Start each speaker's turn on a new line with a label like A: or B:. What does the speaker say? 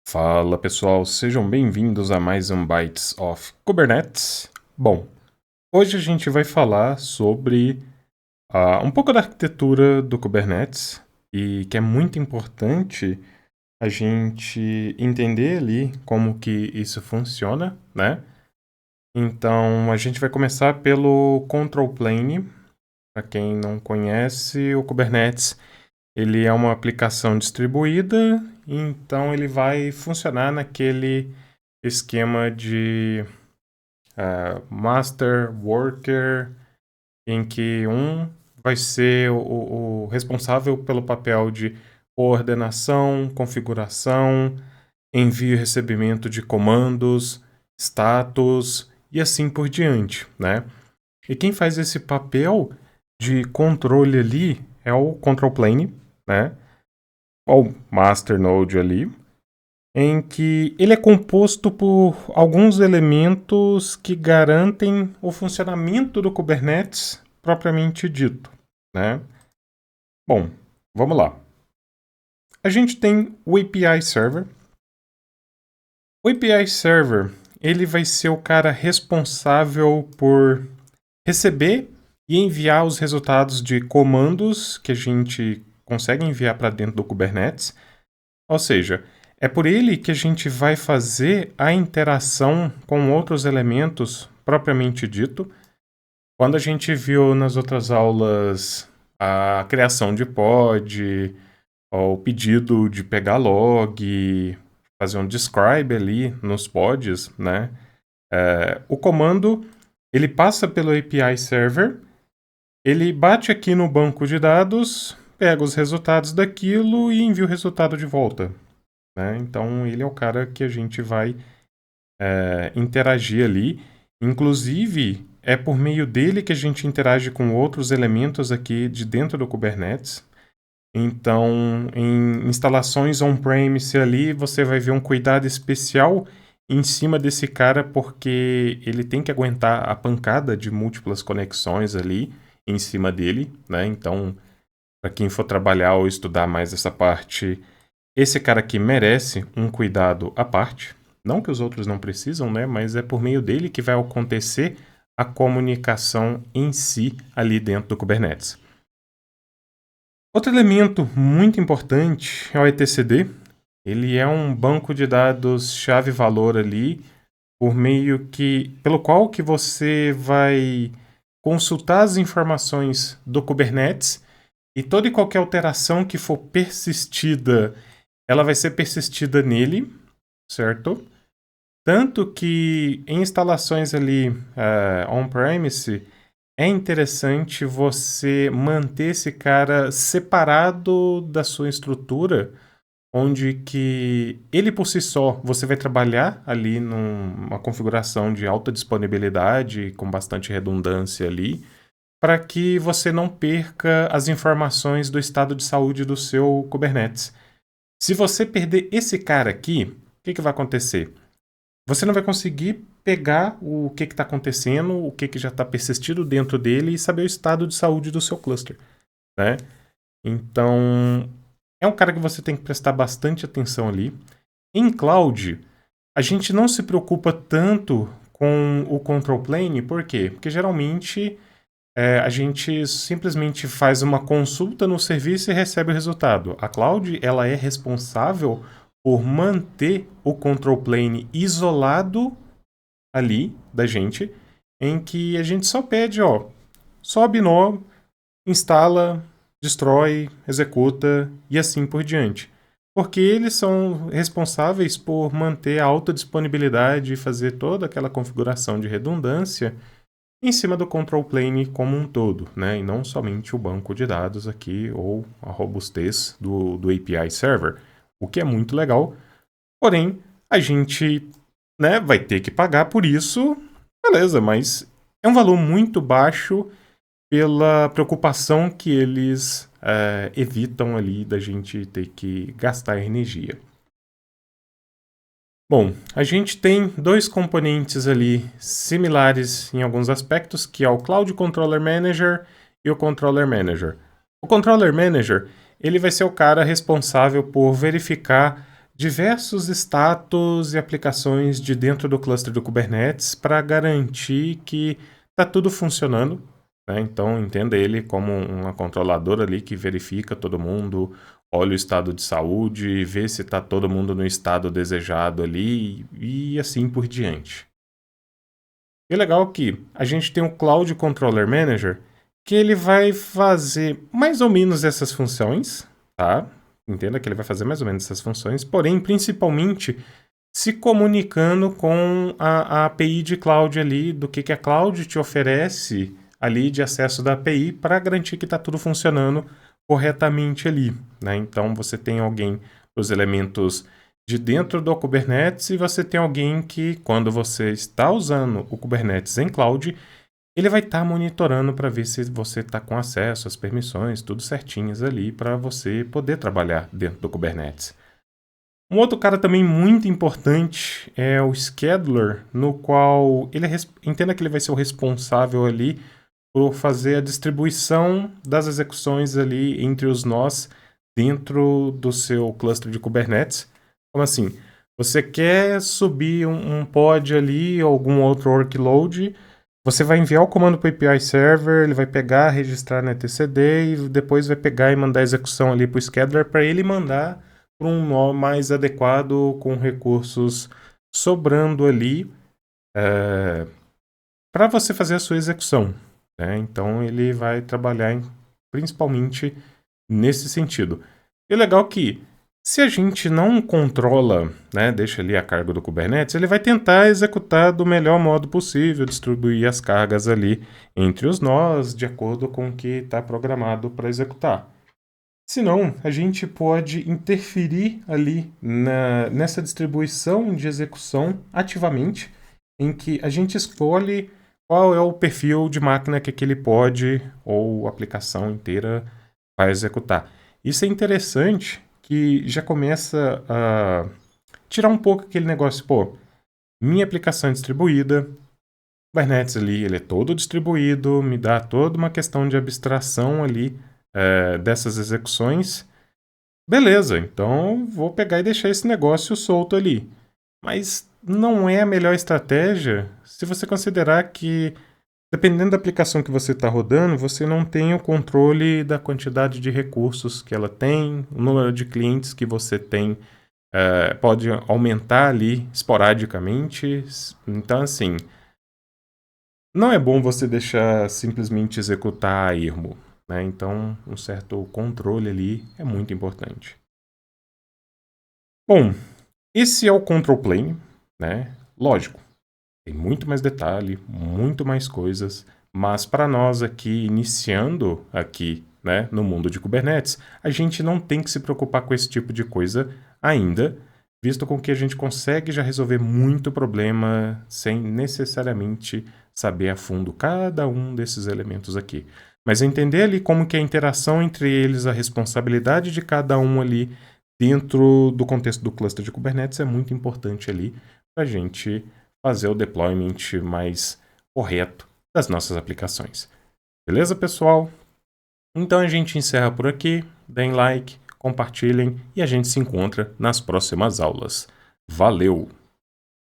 A: Fala pessoal, sejam bem-vindos a mais um Bytes of Kubernetes. Bom, hoje a gente vai falar sobre um pouco da arquitetura do Kubernetes e que é muito importante a gente entender ali como que isso funciona, né? Então a gente vai começar pelo Control Plane. Para quem não conhece, o Kubernetes ele é uma aplicação distribuída, então ele vai funcionar naquele esquema de master, worker, em que um vai ser o responsável pelo papel de coordenação, configuração, envio e recebimento de comandos, status e assim por diante, né? E quem faz esse papel de controle ali é o control plane, né? Ou master node ali, em que ele é composto por alguns elementos que garantem o funcionamento do Kubernetes propriamente dito, né? Bom, vamos lá. A gente tem o API Server. O API Server, ele vai ser o cara responsável por receber e enviar os resultados de comandos que a gente consegue enviar para dentro do Kubernetes. Ou seja, é por ele que a gente vai fazer a interação com outros elementos propriamente dito. Quando a gente viu nas outras aulas a criação de pod, o pedido de pegar log, fazer um describe ali nos pods, né? O comando, ele passa pelo API Server, ele bate aqui no banco de dados, pega os resultados daquilo e envia o resultado de volta. Né? Então, ele é o cara que a gente vai interagir ali. Inclusive, é por meio dele que a gente interage com outros elementos aqui de dentro do Kubernetes. Então, em instalações on-premise ali, você vai ver um cuidado especial em cima desse cara, porque ele tem que aguentar a pancada de múltiplas conexões ali em cima dele, né? Então, para quem for trabalhar ou estudar mais essa parte, esse cara aqui merece um cuidado à parte. Não que os outros não precisam, né? Mas é por meio dele que vai acontecer a comunicação em si ali dentro do Kubernetes. Outro elemento muito importante é o etcd. Ele é um banco de dados chave-valor ali, pelo qual que você vai consultar as informações do Kubernetes e toda e qualquer alteração que for persistida, ela vai ser persistida nele, certo? Tanto que em instalações ali on-premise, é interessante você manter esse cara separado da sua estrutura, onde que ele por si só, você vai trabalhar ali numa configuração de alta disponibilidade, com bastante redundância ali, para que você não perca as informações do estado de saúde do seu Kubernetes. Se você perder esse cara aqui, o que vai acontecer? Você não vai conseguir pegar o que está acontecendo, o que já está persistido dentro dele e saber o estado de saúde do seu cluster, né? Então, é um cara que você tem que prestar bastante atenção ali. Em cloud, a gente não se preocupa tanto com o control plane, por quê? Porque geralmente a gente simplesmente faz uma consulta no serviço e recebe o resultado. A cloud, ela é responsável por manter o control plane isolado ali da gente, em que a gente só pede, sobe nó, instala, destrói, executa e assim por diante. Porque eles são responsáveis por manter a alta disponibilidade e fazer toda aquela configuração de redundância em cima do control plane como um todo, né? E não somente o banco de dados aqui ou a robustez do API Server, o que é muito legal. Porém, a gente, né, vai ter que pagar por isso, beleza, mas é um valor muito baixo pela preocupação que eles evitam ali da gente ter que gastar energia. Bom, a gente tem dois componentes ali similares em alguns aspectos, que é o Cloud Controller Manager e o Controller Manager. O Controller Manager, ele vai ser o cara responsável por verificar diversos status e aplicações de dentro do cluster do Kubernetes para garantir que está tudo funcionando, né? Então, entenda ele como uma controladora ali que verifica todo mundo, olha o estado de saúde, vê se está todo mundo no estado desejado ali e assim por diante. E é legal que a gente tem o Cloud Controller Manager, que ele vai fazer mais ou menos essas funções, tá? Entenda que ele vai fazer mais ou menos essas funções, porém, principalmente, se comunicando com a API de cloud ali, do que a cloud te oferece ali de acesso da API para garantir que está tudo funcionando corretamente ali, né? Então, você tem alguém, os elementos de dentro do Kubernetes, e você tem alguém que, quando você está usando o Kubernetes em cloud, ele vai estar monitorando para ver se você está com acesso às permissões, tudo certinhas ali, para você poder trabalhar dentro do Kubernetes. Um outro cara também muito importante é o Scheduler, no qual ele entenda que ele vai ser o responsável ali por fazer a distribuição das execuções ali entre os nós dentro do seu cluster de Kubernetes. Como assim? Você quer subir um pod ali, ou algum outro workload, você vai enviar o comando para o API Server, ele vai pegar, registrar no etcd e depois vai pegar e mandar a execução ali para o Scheduler para ele mandar para um nó mais adequado, com recursos sobrando ali para você fazer a sua execução, né? Então ele vai trabalhar principalmente nesse sentido. E o legal é que, se a gente não controla, né, deixa ali a carga do Kubernetes, ele vai tentar executar do melhor modo possível, distribuir as cargas ali entre os nós, de acordo com o que está programado para executar. Senão, a gente pode interferir ali nessa distribuição de execução ativamente, em que a gente escolhe qual é o perfil de máquina que aquele pod ou aplicação inteira vai executar. Isso é interessante, que já começa a tirar um pouco aquele negócio, pô, minha aplicação é distribuída, o Kubernetes ali, ele é todo distribuído, me dá toda uma questão de abstração ali dessas execuções. Beleza, então vou pegar e deixar esse negócio solto ali. Mas não é a melhor estratégia se você considerar que, dependendo da aplicação que você está rodando, você não tem o controle da quantidade de recursos que ela tem, o número de clientes que você tem pode aumentar ali esporadicamente. Então, assim, não é bom você deixar simplesmente executar a ermo, né? Então, um certo controle ali é muito importante. Bom, esse é o control plane, né? Lógico, tem muito mais detalhe, muito mais coisas, mas para nós aqui, iniciando aqui, né, no mundo de Kubernetes, a gente não tem que se preocupar com esse tipo de coisa ainda, visto com que a gente consegue já resolver muito problema sem necessariamente saber a fundo cada um desses elementos aqui. Mas entender ali como que é a interação entre eles, a responsabilidade de cada um ali dentro do contexto do cluster de Kubernetes é muito importante ali para a gente fazer o deployment mais correto das nossas aplicações. Beleza, pessoal? Então a gente encerra por aqui. Deem like, compartilhem e a gente se encontra nas próximas aulas. Valeu!